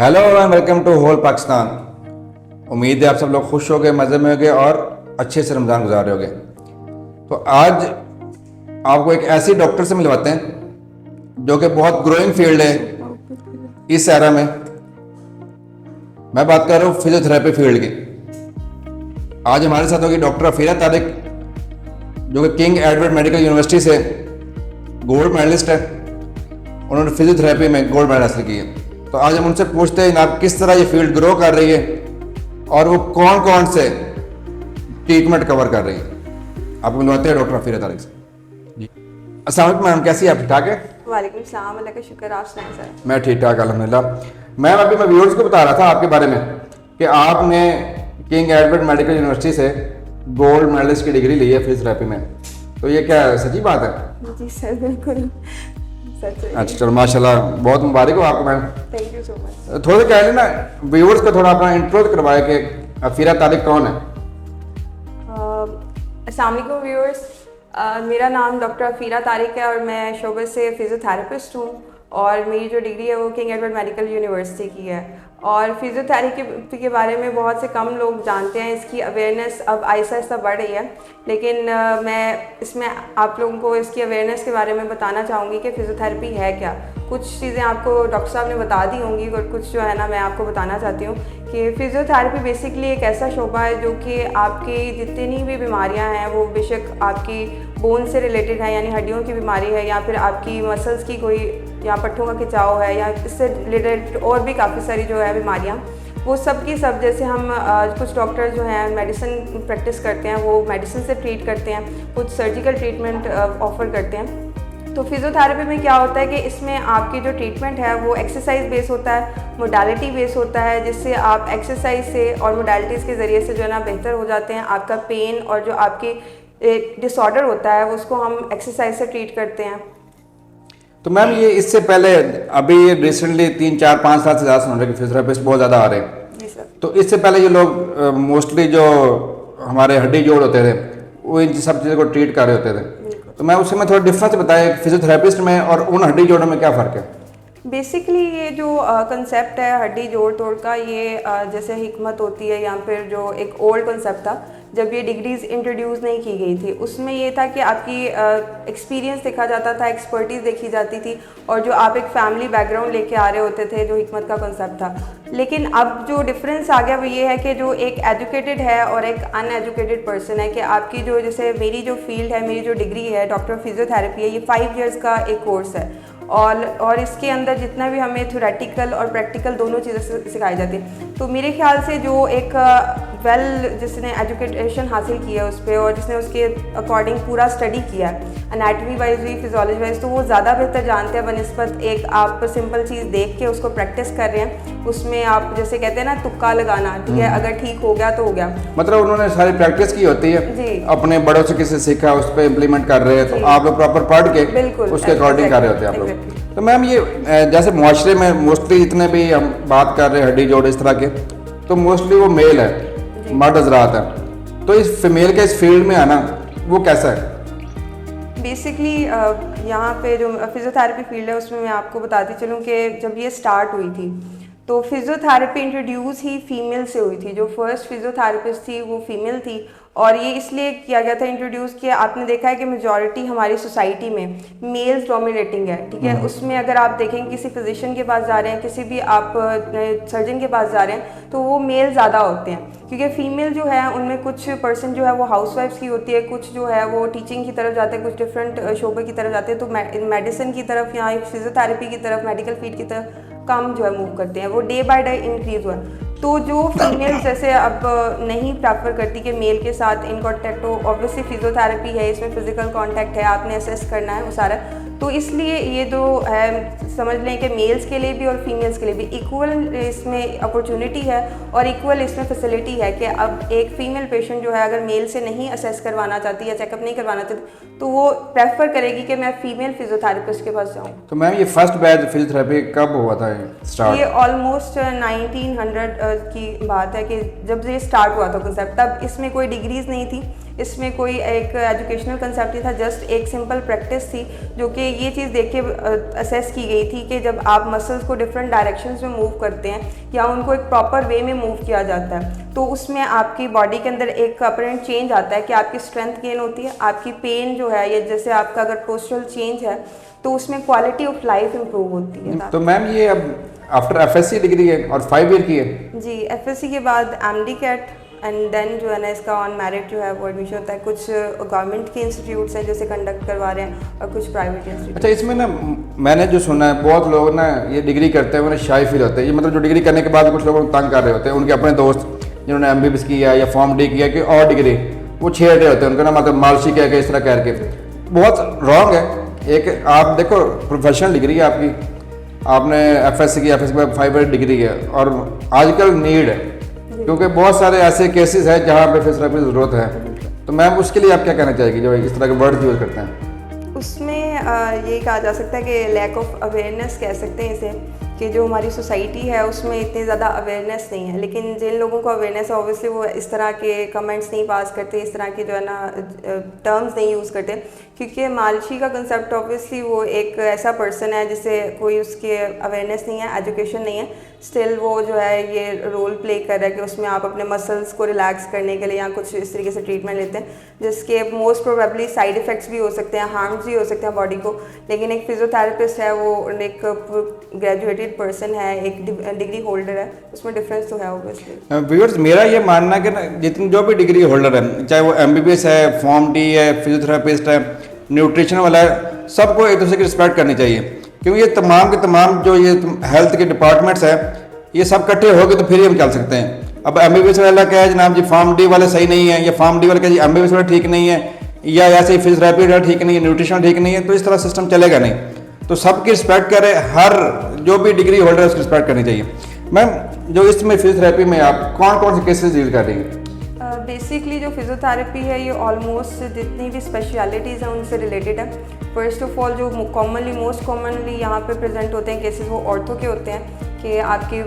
Hello and welcome to whole Pakistan. उम्मीद है आप सब लोग खुश होगे, मज़े में होगे और अच्छे से रमज़ान गुजार रहे होगे। तो आज आपको एक ऐसी डॉक्टर से मिलवाते हैं जो कि बहुत ग्रोइंग फील्ड है इस एरा में। मैं बात कर रहा हूँ फिजियोथेरेपी फील्ड की। आज हमारे साथ होगी डॉक्टर अफीरा तारिक, जो कि किंग एडवर्ड मेडिकल यूनिवर्सिटी से गोल्ड मेडलिस्ट है। उन्होंने फिजियोथेरेपी में गोल्ड मेडल हासिल की है। तो आज हम उनसे पूछते हैं आप किस तरह ये फील्ड ग्रो कर रही है और वो कौन कौन से ट्रीटमेंट कवर कर रही है। आपको मिलवाते हैं डॉक्टर अफीरा तारिक से। जी अस्सलाम वालेकुम मैम, कैसी है आप? ठीक ठाक है? वालेकुम सलाम, अल्लाह का शुक्र, आप सुनाएं सर। मैं ठीक ठाक अल्हम्दुलिल्लाह। मैम अभी मैं व्यूअर्स को बता रहा था आपके बारे में कि आपने किंग एडवर्ड मेडिकल यूनिवर्सिटी से गोल्ड मेडलिस्ट की डिग्री ली है फिजियोथेरेपी में। तो ये क्या सच्ची बात है? जी सर, बिल्कुल सच है। अच्छा चलो माशाल्लाह, बहुत मुबारक हो आपको ma'am. Thank you so much. थोड़ा कह लेना व्यूअर्स को, थोड़ा अपना इंट्रो करवाए कि अफीरा तारिक कौन है। अस्सलाम वालेकुम व्यूअर्स, मेरा नाम डॉक्टर अफीरा तारिक है और मैं शोबे से फिजियोथेरेपिस्ट हूँ और मेरी जो डिग्री है वो किंग एडवर्ड मेडिकल यूनिवर्सिटी की है। और फिजियोथेरेपी के बारे में बहुत से कम लोग जानते हैं, इसकी अवेयरनेस अब आहिस्ता आहिस्ता बढ़ रही है। लेकिन मैं इसमें आप लोगों को इसकी अवेयरनेस के बारे में बताना चाहूँगी कि फ़िज़ियोथेरेपी है क्या। कुछ चीज़ें आपको डॉक्टर साहब ने बता दी होंगी और कुछ जो है ना मैं आपको बताना चाहती हूँ कि फ़िज़ियोथेरेपी बेसिकली एक ऐसा शोबा है जो कि आपकी जितनी भी बीमारियाँ हैं वो बेशक आपकी बोन से रिलेटेड है, यानी हड्डियों की बीमारी है, या फिर आपकी मसल्स की कोई या पट्टों का खिंचाव है, या इससे रिलेटेड और भी काफ़ी सारी जो है बीमारियाँ, वो सब की सब जैसे हम कुछ डॉक्टर जो हैं मेडिसिन प्रैक्टिस करते हैं वो मेडिसिन से ट्रीट करते हैं, कुछ सर्जिकल ट्रीटमेंट ऑफ़र करते हैं। तो फिजियोथेरेपी में क्या होता है कि इसमें आपकी जो ट्रीटमेंट है वो एक्सरसाइज बेस होता है, मोडालिटी बेस होता है, जिससे आप एक्सरसाइज से और मोडालिटीज़ के ज़रिए से जो है ना बेहतर हो जाते हैं। आपका पेन और जो आपकी डिसऑर्डर होता है उसको हम एक्सरसाइज से ट्रीट करते हैं। तो मैम ये इससे पहले अभी रिसेंटली 3-4-5 साल से ज़्यादा सुन रहे कि फिजियोथेरेपिस्ट बहुत ज़्यादा आ रहे हैं। जी सर। तो इससे पहले ये लोग मोस्टली जो हमारे हड्डी जोड़ होते थे वो इन सब चीज़ों को ट्रीट कर रहे होते थे। तो मैं उससे थोड़ा डिफरेंस बताया फिजियोथेरेपिस्ट में और उन हड्डी जोड़ों में क्या फ़र्क है। बेसिकली ये जो कंसेप्ट है हड्डी जोड़ तोड़ का, ये जैसे हिकमत होती है या फिर जो एक ओल्ड कंसेप्ट था जब ये डिग्रीज़ इंट्रोड्यूस नहीं की गई थी, उसमें ये था कि आपकी एक्सपीरियंस देखा जाता था, एक्सपर्टीज़ देखी जाती थी और जो आप एक फैमिली बैकग्राउंड लेके आ रहे होते थे, जो हिकमत का कंसेप्ट था। लेकिन अब जो डिफरेंस आ गया वो ये है कि जो एक एजुकेटेड है और एक अनएजुकेटेड पर्सन है, कि आपकी जो जैसे मेरी जो फील्ड है, मेरी जो डिग्री है डॉक्टर फिजियोथेरेपी है, ये 5 इयर्स का एक कोर्स है और इसके अंदर जितना भी हमें थ्योरेटिकल और प्रैक्टिकल दोनों चीज़ें सिखाई जाती है। तो मेरे ख्याल से जो एक जिसने एजुकेशन हासिल की है उस पर और जिसने उसके अकॉर्डिंग पूरा स्टडी किया है एनाटमी वाइज भी फिजियोलॉजी वाइज, तो वो ज़्यादा बेहतर जानते हैं बनस्पत एक आप सिंपल चीज़ देख के उसको प्रैक्टिस कर रहे हैं, उसमें आप जैसे कहते हैं ना तुक्का लगाना, ठीक है, अगर ठीक हो गया तो हो गया। मतलब उन्होंने सारी प्रैक्टिस की होती है जी, अपने बड़ों से किसी सीखा उस पर इम्प्लीमेंट कर रहे हैं, तो आप लोग प्रॉपर पढ़ के बिल्कुल उसके अकॉर्डिंग कर रहे होते हैं आप लोग। exactly. तो मैम ये जैसे मुआशरे में मोस्टली जितने भी हम बात कर रहे हैं हड्डी जोड़ इस तरह के, तो मोस्टली वो मेल है, मर्द हजरात है। तो इस फीमेल के इस फील्ड में आना वो कैसा है? बेसिकली यहाँ पे जो फिजियोथेरेपी फील्ड है उसमें मैं आपको बताती चलूँ कि जब ये स्टार्ट हुई थी तो फिजियोथेरेपी इंट्रोड्यूस ही फीमेल से हुई थी। जो फर्स्ट फिजियोथेरेपिस्ट थी वो फीमेल थी और ये इसलिए किया गया था इंट्रोड्यूस किया। आपने देखा है कि मेजॉरिटी हमारी सोसाइटी में मेल्स डोमिनेटिंग है, ठीक है। उसमें अगर आप देखें किसी फिजिशियन के पास जा रहे हैं, किसी भी आप सर्जन के पास जा रहे हैं, तो वो मेल ज़्यादा होते हैं, क्योंकि फ़ीमेल जो है उनमें कुछ पर्सन जो है वो हाउसवाइफ्स की होती है, कुछ जो है वो टीचिंग की तरफ जाते हैं, कुछ डिफरेंट शोबे की तरफ जाते हैं। तो मेडिसिन की तरफ या फिजियोथेरेपी की तरफ, मेडिकल फील्ड की तरफ कम जो है मूव करते हैं, वो डे बाय डे इंक्रीज हुआ है। तो जो फीमेल्स जैसे अब नहीं प्रेफर करती कि मेल के साथ इन कॉन्टैक्ट हो, ऑब्वियसली फिजियोथेरेपी है, इसमें फिजिकल कांटेक्ट है, आपने असेस करना है वो सारा, तो इसलिए ये जो है समझ लें कि मेल्स के लिए भी और फीमेल्स के लिए भी इक्वल इसमें अपॉर्चुनिटी है और इक्वल इसमें फैसिलिटी है कि अब एक फ़ीमेल पेशेंट जो है अगर मेल से नहीं असेस करवाना चाहती या चेकअप नहीं करवाना चाहती तो वो प्रेफर करेगी कि मैं फीमेल फिजियोथेरेपिस्ट के पास जाऊँ। तो मैम ये फर्स्ट बैच फिजियोथेरेपी कब हुआ था स्टार्ट? ये ऑलमोस्ट 1900 की बात है कि जब ये स्टार्ट हुआ था कंसेप्ट, तब इसमें कोई डिग्रीज नहीं थी, इसमें कोई एक एजुकेशनल कंसेप्ट नहीं था, जस्ट एक सिंपल प्रैक्टिस थी जो कि ये चीज़ देख के असेस की गई थी कि जब आप मसल्स को डिफरेंट डायरेक्शंस में मूव करते हैं या उनको एक प्रॉपर वे में मूव किया जाता है तो उसमें आपकी बॉडी के अंदर एक अपरेंट चेंज आता है कि आपकी स्ट्रेंथ गेन होती है, आपकी पेन जो है या जैसे आपका अगर पोस्चरल चेंज है तो उसमें क्वालिटी ऑफ लाइफ इंप्रूव होती है। तो मैम ये अब आफ्टर एफएससी डिग्री है और 5 ईयर की है जी, एफएससी के बाद एमडी कैट एंड देन जो है ना इसका ऑन मेरिट जो है वो एडमिशन होता है। कुछ गवर्नमेंट के इंस्टीट्यूट्स हैं जो इसे कंडक्ट करवा रहे हैं और कुछ प्राइवेट इंस्टीट्यूट। अच्छा, इसमें ना मैंने जो सुना है बहुत लोग ना ये डिग्री करते हैं उन्हें शाई फील होता है, ये मतलब जो डिग्री करने के बाद कुछ लोग तंग कर रहे होते हैं, उनके अपने दोस्त जिन्होंने एमबीबीएस किया या फॉर्म डी किया कि और डिग्री वो छेड़ रहे होते हैं उनको ना, मतलब मालशी कह के इस तरह करके, बहुत रॉन्ग है। एक आप देखो प्रोफेशनल डिग्री है आपकी, आपने एफएससी की, एफएससी के बाद 5 ईयर डिग्री है और आजकल नीड है क्योंकि बहुत सारे ऐसे केसेस हैं जहाँ पे फिजियोथेरेपी की ज़रूरत है। तो मैम उसके लिए आप क्या कहना चाहेगी जो इस तरह के वर्ड यूज़ करते हैं? उसमें ये कहा जा सकता है कि लैक ऑफ अवेयरनेस कह सकते हैं इसे, कि जो हमारी सोसाइटी है उसमें इतनी ज़्यादा अवेयरनेस नहीं है। लेकिन जिन लोगों को अवेयरनेस है ऑब्वियसली वो इस तरह के कमेंट्स नहीं पास करते, इस तरह के जो है ना टर्म्स नहीं यूज़ करते, क्योंकि मालशी का कंसेप्ट ऑब्वियसली वो एक ऐसा पर्सन है जिसे कोई उसके अवेयरनेस नहीं है, एजुकेशन नहीं है, स्टिल वो जो है ये रोल प्ले कर रहा है कि उसमें आप अपने मसल्स को रिलैक्स करने के लिए या कुछ इस तरीके से ट्रीटमेंट लेते हैं जिसके मोस्ट प्रोबेबली साइड इफ़ेक्ट्स भी हो सकते हैं, हार्म्स भी हो सकते हैं बॉडी को। लेकिन एक फिजियोथेरेपिस्ट है वो एक ग्रेजुएटेड पर्सन है, एक डिग्री होल्डर है, उसमें डिफरेंस तो है ऑब्वियसली। व्यूअर्स, मेरा ये मानना है कि ना जितनी जो भी डिग्री होल्डर है, चाहे वो एमबीबीएस है, फॉर्म डी है, फिजियोथेरेपिस्ट है, न्यूट्रिशन वाला है, सबको एक दूसरे की रिस्पेक्ट करनी चाहिए क्योंकि ये तमाम के तमाम जो ये हेल्थ के डिपार्टमेंट्स हैं ये सब इकट्ठे हो गए तो फिर ही हम चल सकते हैं। अब एमबीबीएस वाला क्या है जनाब जी, फॉर्म डी वाले सही नहीं है, या फॉर्म डी वाला क्या जी एमबीबीएस वाला ठीक नहीं है, या ऐसे ही फिजियोथेरेपी वाला ठीक नहीं है, न्यूट्रिशन ठीक नहीं है, तो इस तरह सिस्टम चलेगा नहीं। तो सबकी रिस्पेक्ट करें, हर जो भी डिग्री होल्डर है उसकी रिस्पेक्ट करनी चाहिए। मैम जो इसमें फिजियोथेरेपी में आप कौन कौन से केसेस डील कर रही हैं? बेसिकली जो फिजियोथेरेपी है ये ऑलमोस्ट जितनी भी स्पेशलिटीज़ हैं उनसे रिलेटेड है। फर्स्ट ऑफ ऑल जो मोस्ट कॉमनली यहाँ पे प्रेजेंट होते हैं केसेस वो ऑर्थो के होते हैं कि आपकी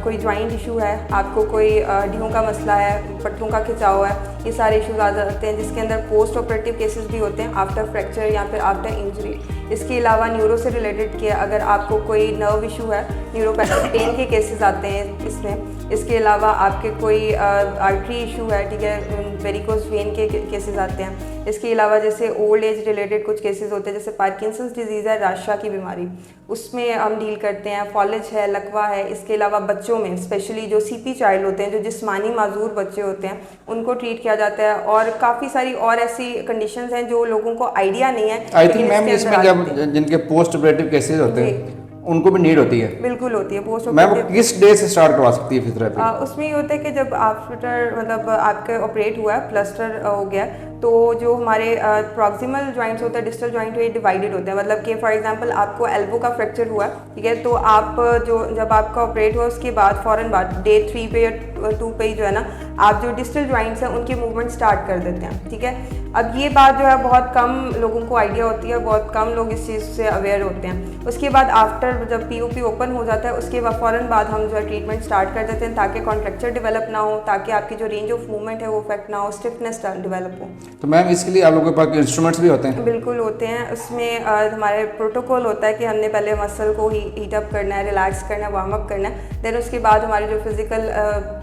कोई जॉइंट इशू है, आपको कोई हड्डियों का मसला है, पट्टों का खिंचाव है, ये सारे इश्यूज आ जाते हैं जिसके अंदर पोस्ट ऑपरेटिव केसेस भी होते हैं आफ्टर फ्रैक्चर या फिर आफ्टर इंजरी। इसके अलावा न्यूरो से रिलेटेड के अगर आपको कोई नर्व इशू है, न्यूरोपैथिक पेन के केसेस आते हैं इसमें। इसके अलावा आपके कोई आर्टरी इशू है, ठीक है, वेरिकोज वेन के केसेस आते हैं। इसके अलावा जैसे ओल्ड एज रिलेटेड कुछ केसेस होते हैं जैसे पार्किंसंस डिजीज़ है, राशा की बीमारी, उसमें हम डील करते हैं। फॉलेज है, लकवा है। इसके अलावा बच्चों में स्पेशली जो सीपी चाइल्ड होते हैं, जो जिस्मानी माजूर बच्चे होते हैं, उनको ट्रीट किया जाता है। और काफ़ी सारी और ऐसी कंडीशंस हैं जो लोगों को आइडिया नहीं है। आई थिंक मैम इसमें जब जिनके पोस्ट ऑपरेटिव केसेस होते हैं उनको भी नीड होती है। बिल्कुल होती है पोस्ट मैम वो किस डे से स्टार्ट करवा सकती है फिजियोथेरेपी? उसमें ये होता है कि जब आफ्टर मतलब आपका ऑपरेट हुआ है, प्लास्टर हो गया, तो जो हमारे प्रॉक्सिमल जॉइंट्स होते हैं, डिस्टल जॉइंट ये डिवाइडेड होते हैं। मतलब कि फॉर एग्जांपल आपको एल्बो का फ्रैक्चर हुआ, ठीक है, तो आप जो जब आपका ऑपरेट हुआ उसके बाद फ़ौरन बाद डे 3 पे या 2 पे ही जो है ना आप जो डिस्टल जॉइंट्स हैं उनकी मूवमेंट स्टार्ट कर देते हैं, ठीक है। अब ये बात जो है बहुत कम लोगों को आइडिया होती है, बहुत कम लोग इस चीज़ से अवेयर होते हैं। उसके बाद आफ्टर जब पीओपी ओपन हो जाता है उसके बाद फ़ौरन बाद हम जो है ट्रीटमेंट स्टार्ट कर देते हैं ताकि कॉन्ट्रैक्चर डेवलप ना हो, ताकि आपकी जो रेंज ऑफ मूवमेंट है वो इफेक्ट ना हो, स्टिफनेस डेवलप हो। तो मैम इसके लिए आप लोगों के पास इंस्ट्रूमेंट्स भी होते हैं? बिल्कुल होते हैं। उसमें हमारे प्रोटोकॉल होता है कि हमने पहले मसल को हीट अप करना है, रिलैक्स करना है, वार्म अप करना है। देन उसके बाद हमारे जो फिजिकल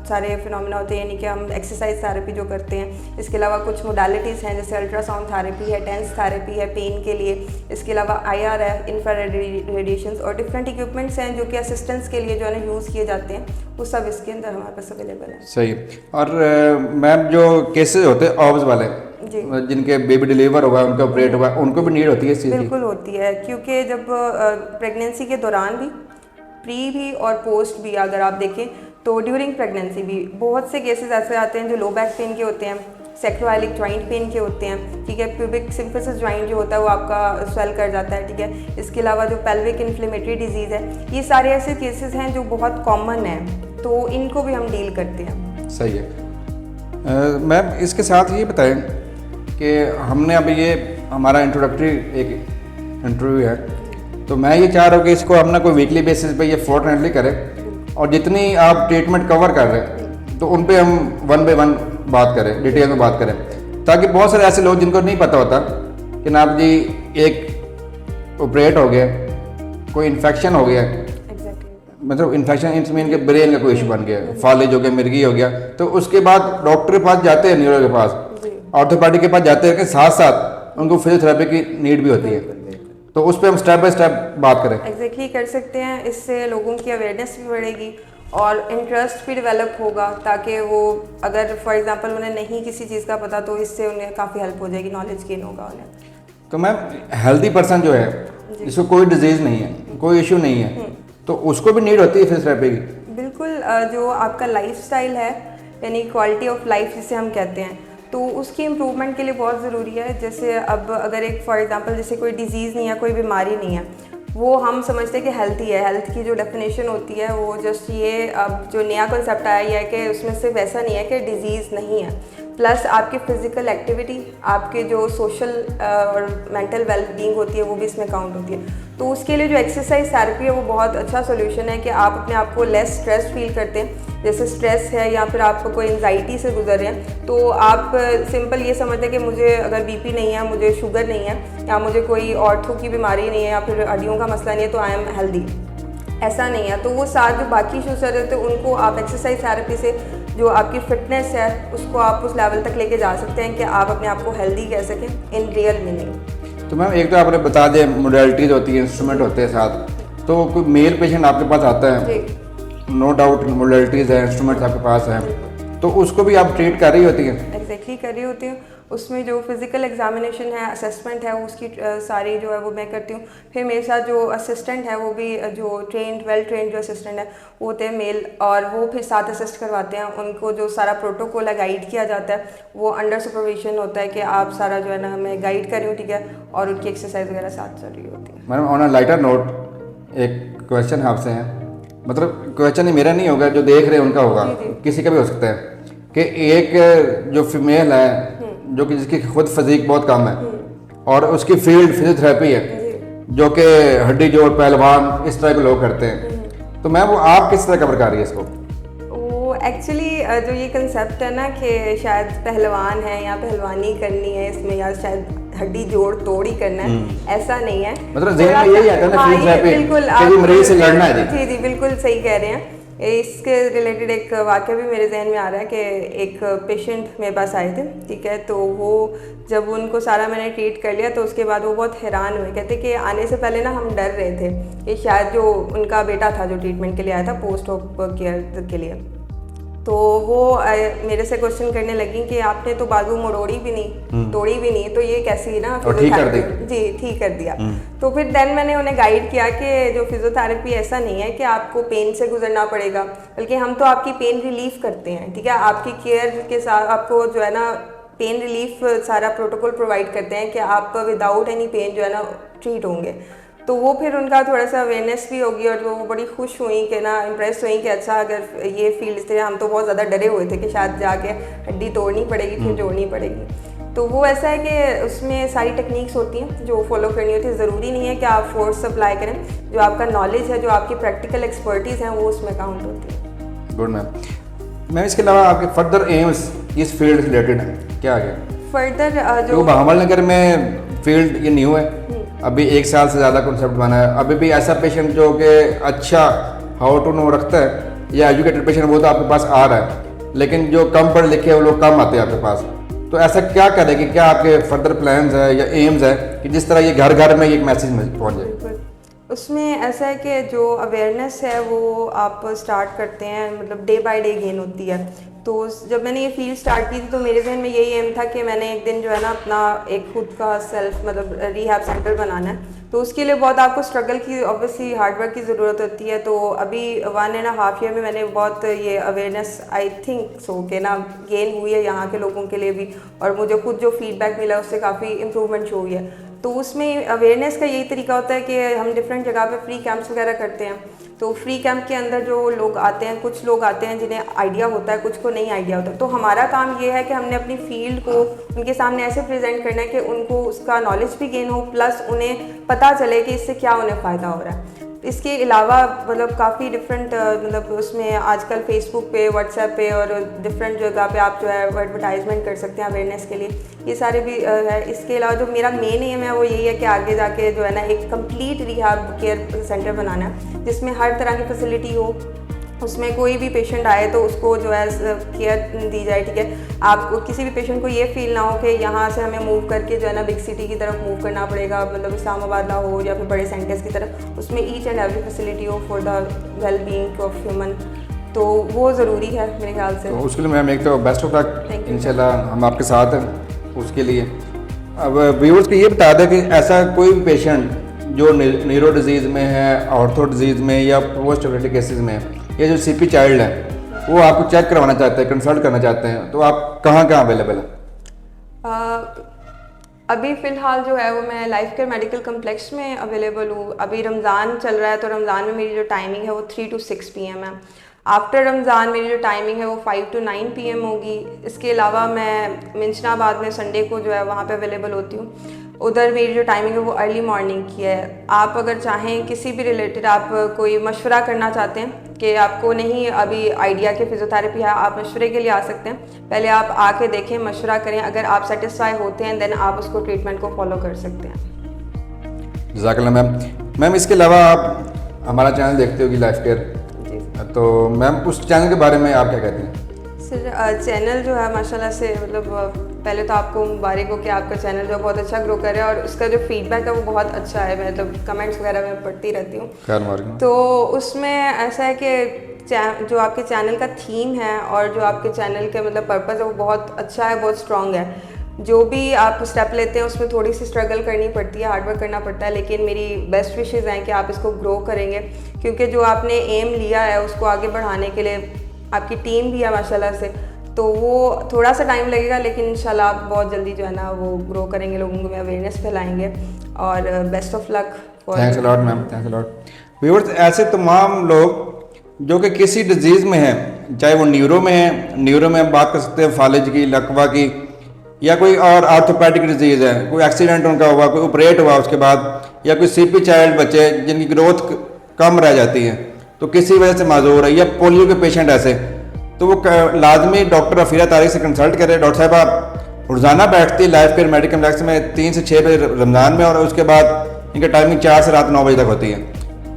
सारे फिनोमेना होते हैं, यानी कि हम एक्सरसाइज थेरेपी जो करते हैं। इसके अलावा कुछ मोडालिटीज़ हैं जैसे अल्ट्रासाउंड थेरेपी है, टेंस थेरेपी है पेन के लिए। इसके अलावा IR है, इंफ्रारेड रेडिएशंस, और डिफरेंट इक्विपमेंट्स हैं जो कि असिस्टेंस के लिए जो है ना यूज़ किए जाते हैं, वो सब इसके अंदर हमारे पास अवेलेबल है। सही। और मैम जो केसेस होते हैं ऑब्स वाले जी, जिनके बेबी डिलीवर हुआ है, उनका ऑपरेट हुआ है, उनको भी नीड होती है इस चीज़ की? बिल्कुल होती है, क्योंकि जब प्रेगनेंसी के दौरान भी, प्री भी और पोस्ट भी अगर आप देखें तो ड्यूरिंग प्रेगनेंसी भी बहुत से केसेस ऐसे आते हैं जो लो बैक पेन के होते हैं, सेक्रोइलिक जॉइंट पेन के होते हैं, ठीक है, प्यूबिक सिम्फिसिस जॉइंट जो होता है वो आपका स्वेल कर जाता है, ठीक है। इसके अलावा जो पेल्विक इन्फ्लेमेटरी डिजीज़ है, ये सारे ऐसे केसेस हैं जो बहुत कॉमन हैं, तो इनको भी हम डील करते हैं। सही है। मैम इसके साथ ये बताएं कि हमने अभी ये हमारा इंट्रोडक्टरी एक इंटरव्यू है, तो मैं ये चाह रहा हूँ कि इसको हम ना कोई वीकली बेसिस पे ये फोर्टनाइटली करें, और जितनी आप ट्रीटमेंट कवर कर रहे हैं तो उन पे हम 1 by 1 बात करें, डिटेल में बात करें। ताकि बहुत सारे ऐसे लोग जिनको नहीं पता होता कि ना आप जी एक ऑपरेट हो गया, कोई इन्फेक्शन हो गया, एग्जैक्टली। मतलब इन्फेक्शन इट्स मीन के ब्रेन का कोई इशू बन गया, फालिज हो गया, मिर्गी हो गया, तो उसके बाद डॉक्टर के पास जाते हैं, न्यूरो के पास, ऑर्थोपेडिक के पास जाते हैं, कि साथ साथ उनको फिजियोथेरेपी की नीड भी होती है। तो उस पर हम स्टेप बाय स्टेप बात करें। एग्जैक्टली कर सकते हैं, इससे लोगों की अवेयरनेस भी बढ़ेगी और इंटरेस्ट भी डेवलप होगा, ताकि वो अगर फॉर एग्जांपल उन्हें नहीं किसी चीज़ का पता तो इससे उन्हें काफ़ी हेल्प हो जाएगी, नॉलेज गेन होगा उन्हें। तो मैम हेल्दी पर्सन जो है, जिसको कोई डिजीज़ नहीं है, कोई इशू नहीं है, तो उसको भी नीड होती है फिजियोथेरेपी की? बिल्कुल। जो आपका लाइफस्टाइल है, यानी क्वालिटी ऑफ लाइफ जिसे हम कहते हैं, तो उसकी इम्प्रूवमेंट के लिए बहुत ज़रूरी है। जैसे अब अगर एक फॉर एग्जांपल जैसे कोई डिजीज़ नहीं है, कोई बीमारी नहीं है, वो हम समझते हैं कि हेल्थी है। हेल्थ की जो डेफिनेशन होती है वो जस्ट ये अब जो नया कॉन्सेप्ट आया है कि उसमें सिर्फ ऐसा नहीं है कि डिजीज़ नहीं है, प्लस आपकी फ़िज़िकल एक्टिविटी, आपके जो सोशल और मेंटल वेलबींग होती है वो भी इसमें काउंट होती है। तो उसके लिए जो एक्सरसाइज थेरेपी है वो बहुत अच्छा सोल्यूशन है कि आप अपने आप को लेस स्ट्रेस फील करते हैं। जैसे स्ट्रेस है या फिर आप कोई एंजाइटी से गुजर रहे हैं, तो आप सिंपल ये समझते हैं कि मुझे अगर बीपी नहीं है, मुझे शुगर नहीं है, या मुझे कोई ऑर्थो की बीमारी नहीं है, या फिर हड्डियों का मसला नहीं है, तो आई एम हेल्दी। ऐसा नहीं है। तो वो साथ जो बाकी इशूज़ रहते हैं उनको आप एक्सरसाइज थेरेपी से जो आपकी फिटनेस है उसको आप उस लेवल तक लेके जा सकते हैं कि आप अपने आप को हेल्दी कह सकें इन रियल मीनिंग। तो मैम एक तो आपने बता दिया मोडेलिटीज होती है, इंस्ट्रूमेंट होते हैं साथ, तो कोई मेल पेशेंट आपके पास आता है, नो डाउट मोडेलिटीज है, इंस्ट्रूमेंट्स आपके पास हैं, तो उसको भी आप ट्रीट कर रही होती हैं? एग्जैक्टली कर रही होती हूँ। उसमें जो फिज़िकल एग्जामिनेशन है, असेसमेंट है, उसकी सारी जो है वो मैं करती हूँ। फिर मेरे साथ जो असिस्टेंट है वो भी जो वेल ट्रेंड जो असिस्टेंट है वो होते हैं मेल, और वो फिर साथ असिस्ट करवाते हैं। उनको जो सारा प्रोटोकॉल है गाइड किया जाता है, वो अंडर सुपरविजन होता है कि आप सारा जो है ना मैं गाइड कर रही हूँ, ठीक है, और उनकी एक्सरसाइज वगैरह साथ चल रही होती है। Madam on a lighter note एक क्वेश्चन आपसे है, मतलब क्वेश्चन ही मेरा नहीं होगा, जो देख रहे हैं उनका होगा, किसी का भी हो सकता है, कि एक जो फीमेल है जो कि जिसकी खुद फिजिक बहुत कम है और उसकी फील्ड फिजियोथेरेपी है, जो कि हड्डी जोड़, पहलवान, इस तरह के लोग करते हैं, तो मैम वो आप किस तरह कवर कर रही है इसको? वो एक्चुअली जो ये कंसेप्ट है ना कि शायद पहलवान है या पहलवानी करनी है इसमें, या शायद हड्डी जोड़ तोड़ ही करना है, ऐसा नहीं है। मतलब ज़हन में यही आता है ना हाँ, फिजियोथेरेपी बिल्कुल कि जी मरीज से लड़ना है। जी जी बिल्कुल सही कह रहे हैं। इसके रिलेटेड एक वाक़या भी मेरे जहन में आ रहा है कि एक पेशेंट मेरे पास आए थे, ठीक है, तो वो जब उनको सारा मैंने ट्रीट कर लिया तो उसके बाद वो बहुत हैरान हुए। कहते कि आने से पहले ना हम डर रहे थे कि शायद जो उनका बेटा था जो ट्रीटमेंट के लिए आया था पोस्ट ऑप केयर के लिए, तो वो मेरे से क्वेश्चन करने लगी कि आपने तो बाजू मोड़ोड़ी भी नहीं, तोड़ी भी नहीं, तो ये कैसी ना फिजियोथेरेपी? जी ठीक कर दिया। तो फिर देन मैंने उन्हें गाइड किया कि जो फिजियोथेरेपी ऐसा नहीं है कि आपको पेन से गुजरना पड़ेगा, बल्कि हम तो आपकी पेन रिलीफ करते हैं, ठीक है, आपकी केयर के साथ आपको जो है ना पेन रिलीफ सारा प्रोटोकॉल प्रोवाइड करते हैं कि आप विदाउट एनी पेन जो है ना ट्रीट होंगे। तो वो फिर उनका थोड़ा सा अवेयरनेस भी होगी और वो बड़ी खुश हुई कि ना इम्प्रेस हुई कि अच्छा अगर ये फील्ड से, हम तो बहुत ज़्यादा डरे हुए थे कि शायद जाके हड्डी तोड़नी पड़ेगी फिर जोड़नी पड़ेगी। तो वो ऐसा है कि उसमें सारी टेक्निक्स होती हैं जो फॉलो करनी होती है। ज़रूरी नहीं है कि आप फोर्स अप्लाई करें, जो आपका नॉलेज है, जो आपकी प्रैक्टिकल एक्सपर्टीज़ हैं वो उसमें काउंट होती है। Good ma'am. इसके अलावा आपके फर्दर एम्स इस फील्ड से रिलेटेड है क्या आगे? फर्दर जो बहामल नगर में फील्ड ये न्यू है, अभी 1 साल से ज़्यादा कॉन्सेप्ट बना है, अभी भी ऐसा पेशेंट जो कि अच्छा हाउ टू नो रखता है या एजुकेटेड पेशेंट वो तो आपके पास आ रहा है, लेकिन जो कम पढ़े लिखे वो लोग कम आते हैं आपके पास, तो ऐसा क्या करें कि क्या आपके फर्दर प्लान्स है या एम्स है कि जिस तरह ये घर घर में एक मैसेज पहुँच जाए? उसमें ऐसा है कि जो अवेयरनेस है वो आप स्टार्ट करते हैं, मतलब डे बाय डे गेन होती है। तो जब मैंने ये फील्ड स्टार्ट की थी तो मेरे जहन में यही एम था कि मैंने एक दिन जो है ना अपना एक खुद का सेल्फ मतलब रिहैब सेंटर बनाना है। तो उसके लिए बहुत आपको स्ट्रगल की, ऑब्वियसली हार्डवर्क की ज़रूरत होती है। तो अभी 1.5 ईयर में मैंने बहुत ये अवेयरनेस आई थिंक सो के ना गेन हुई है यहाँ के लोगों के लिए भी, और मुझे खुद जो फीडबैक मिला उससे काफ़ी इम्प्रूवमेंट शो हुई है। तो उसमें अवेयरनेस का यही तरीका होता है कि हम डिफरेंट जगह पे फ्री कैंप्स वगैरह करते हैं। तो फ्री कैंप के अंदर जो लोग आते हैं, कुछ लोग आते हैं जिन्हें आइडिया होता है, कुछ को नहीं आइडिया होता। तो हमारा काम ये है कि हमने अपनी फील्ड को उनके सामने ऐसे प्रेजेंट करना है कि उनको उसका नॉलेज भी गेन हो, प्लस उन्हें पता चले कि इससे क्या उन्हें फ़ायदा हो रहा है। इसके अलावा मतलब काफ़ी डिफरेंट मतलब उसमें आजकल फेसबुक पे, व्हाट्सएप पे और डिफरेंट जगह पे आप जो है वो एडवर्टाइजमेंट कर सकते हैं अवेयरनेस के लिए, ये सारे भी है। इसके अलावा जो मेरा मेन एम है वो यही है कि आगे जाके जो है ना एक कंप्लीट रिहैब केयर सेंटर बनाना है जिसमें हर तरह की फैसिलिटी हो, उसमें कोई भी पेशेंट आए तो उसको जो है केयर दी जाए, ठीक है। आपको किसी भी पेशेंट को ये फील ना हो कि यहाँ से हमें मूव करके जो है ना बिग सिटी की तरफ मूव करना पड़ेगा, मतलब इस्लामाबाद हो या फिर बड़े सेंटर्स की तरफ, उसमें ईच एंड एवरी फैसिलिटी हो for the well being of human, तो वो ज़रूरी है मेरे ख्याल से। तो उसके लिए मैम एक तो बेस्ट ऑफ लक, इंशाल्लाह हम आपके साथ हैं उसके लिए। अब व्यूअर्स को ये बता दें कि ऐसा कोई भी पेशेंट जो न्यूरो डिजीज़ में है, ऑर्थो डिजीज़ में या पोस्ट ऑपरेटिव केसेस में है, या जो सीपी चाइल्ड है वो आपको चेक करवाना चाहते हैं, कंसल्ट करना चाहते हैं, तो आप कहाँ अवेलेबल है? अभी फ़िलहाल जो है वो मैं लाइफ केयर मेडिकल कम्प्लेक्स में अवेलेबल हूँ। अभी रमज़ान चल रहा है तो रमज़ान में मेरी जो टाइमिंग है वो 3 to 6 PM है। आफ्टर रमज़ान मेरी जो टाइमिंग है वो 5 to 9 PM होगी। इसके अलावा मैं मिंशनाबाद में संडे को जो है वहाँ पे अवेलेबल होती हूँ। उधर मेरी जो टाइमिंग है वो अर्ली मॉर्निंग की है। आप अगर चाहें किसी भी रिलेटेड आप कोई मशवरा करना चाहते हैं कि आपको नहीं अभी आइडिया के फिजियोथेरेपी है, आप मशवरे के लिए आ सकते हैं। पहले आप आके देखें, मशवरा करें, अगर आप सेटिस्फाई होते हैं देन आप उसको ट्रीटमेंट को फॉलो कर सकते हैं। जज़ाकल्लाह मैम इसके अलावा आप हमारा चैनल देखते होगी लाइफ केयर, तो मैम उस चैनल के बारे में आप क्या कहते हैं? सर चैनल जो है माशाल्लाह से मतलब पहले तो आपको मुबारक हो कि आपका चैनल जो बहुत अच्छा ग्रो कर रहा है और उसका जो फीडबैक है वो बहुत अच्छा है। मैं मतलब कमेंट्स वगैरह मैं पढ़ती रहती हूँ, तो उसमें ऐसा है कि जो आपके चैनल का थीम है और जो आपके चैनल के मतलब पर्पज़ है वो बहुत अच्छा है, बहुत स्ट्रॉन्ग है। जो भी आप स्टेप लेते हैं उसमें थोड़ी सी स्ट्रगल करनी पड़ती है, हार्डवर्क करना पड़ता है, लेकिन मेरी बेस्ट विशेज़ हैं कि आप इसको ग्रो करेंगे, क्योंकि जो आपने एम लिया है उसको आगे बढ़ाने के लिए आपकी टीम भी है माशाल्लाह से, तो वो थोड़ा सा टाइम लगेगा लेकिन इंशाल्लाह आप बहुत जल्दी जो है ना वो ग्रो करेंगे, लोगों में अवेयरनेस फैलाएंगे, और best of luck. Thanks a lot ma'am, thanks a lot. Viewers, ऐसे तमाम लोग जो कि किसी डिजीज़ में हैं, चाहे वो न्यूरो में है, न्यूरो में हम बात कर सकते हैं फालिज की, लकवा की, या कोई और आर्थोपैडिक डिजीज़ है, कोई एक्सीडेंट उनका हुआ, कोई ऑपरेट हुआ उसके बाद, या कोई सीपी चाइल्ड बच्चे जिनकी ग्रोथ कम रह जाती है तो किसी वजह से माजूर है, या पोलियो के पेशेंट ऐसे, तो वो लाजमी डॉक्टर अफीरा तारिक से कंसल्ट करें। डॉक्टर साहब आप रोज़ाना बैठती है लाइफ केयर मेडिकल कम्प्लेक्स में 3 से 6 बजे रमज़ान में, और उसके बाद इनका टाइमिंग 4 से रात 9 बजे तक होती है।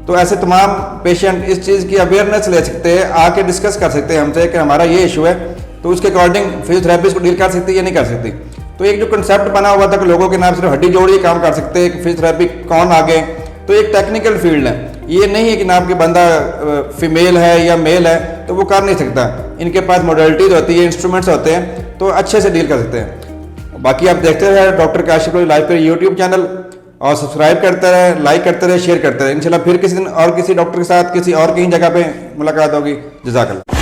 तो ऐसे तमाम पेशेंट इस चीज़ की अवेयरनेस ले सकते हैं, आके डिस्कस कर सकते हैं हमसे कि हमारा ये इशू है, तो उसके अकॉर्डिंग फिजियोथेरेपिस्ट को डील कर सकती है या नहीं कर सकती। तो एक जो कंसेप्ट बना हुआ था कि लोगों के नाम सिर्फ हड्डी जोड़ ही काम कर सकते हैं, फिजियोथेरेपी कौन आगे, तो एक टेक्निकल फील्ड है, ये नहीं है कि नाम के बंदा फीमेल है या मेल है तो वो कर नहीं सकता। इनके पास मॉडलिटीज होती है, इंस्ट्रूमेंट्स होते हैं, तो अच्छे से डील कर सकते हैं। बाकी आप देखते रहे doctor Kashif life care YouTube channel, और सब्सक्राइब करते रहे, लाइक करते रहे, शेयर करते रहे। इंशाल्लाह फिर किसी दिन और किसी डॉक्टर के साथ किसी और कहीं जगह पे मुलाकात होगी। जज़ाकल्लाह।